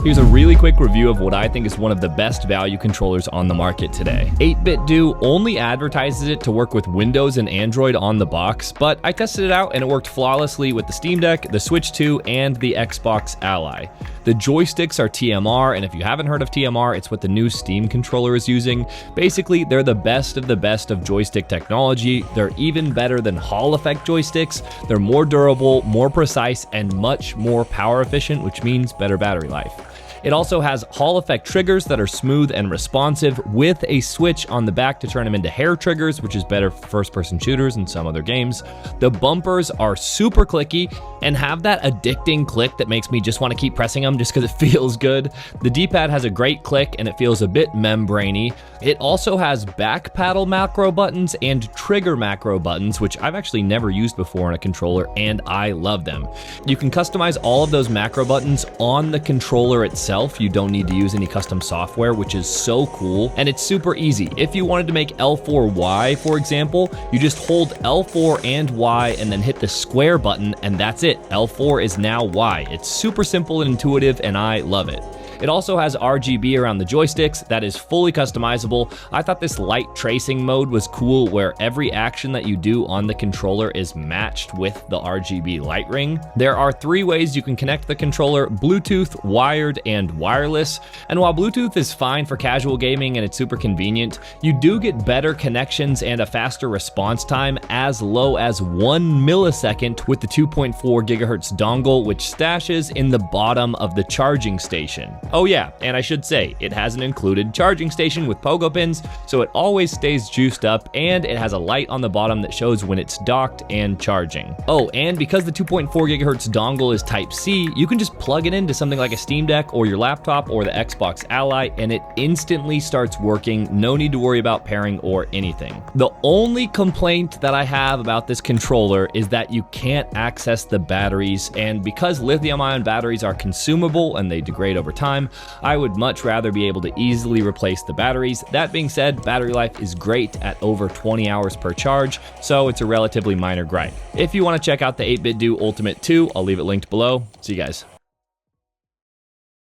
Here's a really quick review of what I think is one of the best value controllers on the market today. 8bitdo only advertises it to work with Windows and Android on the box, but I tested it out and it worked flawlessly with the Steam Deck, the Switch 2, and the Xbox Ally. The joysticks are TMR, and if you haven't heard of TMR, it's what the new Steam controller is using. Basically, they're the best of joystick technology. They're even better than Hall effect joysticks. They're more durable, more precise, and much more power efficient, which means better battery life. It also has Hall effect triggers that are smooth and responsive with a switch on the back to turn them into hair triggers, which is better for first-person shooters and some other games. The bumpers are super clicky and have that addicting click that makes me just want to keep pressing them just because it feels good. The D-pad has a great click and it feels a bit membrane-y. It also has back paddle macro buttons and trigger macro buttons, which I've actually never used before in a controller, and I love them. You can customize all of those macro buttons on the controller itself. You don't need to use any custom software, which is so cool, and it's super easy. If you wanted to make L4Y, for example, you just hold L4 and Y and then hit the square button, and that's it. L4 is now Y. It's super simple and intuitive, and I love it. It also has RGB around the joysticks that is fully customizable. I thought this light tracing mode was cool, where every action that you do on the controller is matched with the RGB light ring. There are 3 ways you can connect the controller: Bluetooth, wired, and wireless. And while Bluetooth is fine for casual gaming and it's super convenient, you do get better connections and a faster response time as low as 1 millisecond with the 2.4 gigahertz dongle, which stashes in the bottom of the charging station. Oh yeah, and I should say, it has an included charging station with pogo pins, so it always stays juiced up, and it has a light on the bottom that shows when it's docked and charging. Oh, and because the 2.4 gigahertz dongle is Type-C, you can just plug it into something like a Steam Deck or your laptop or the Xbox Ally, and it instantly starts working. No need to worry about pairing or anything. The only complaint that I have about this controller is that you can't access the batteries, and because lithium-ion batteries are consumable and they degrade over time, I would much rather be able to easily replace the batteries. That being said, battery life is great at over 20 hours per charge, so it's a relatively minor gripe. If you want to check out the 8bitdo Ultimate 2, I'll leave it linked below. See you guys.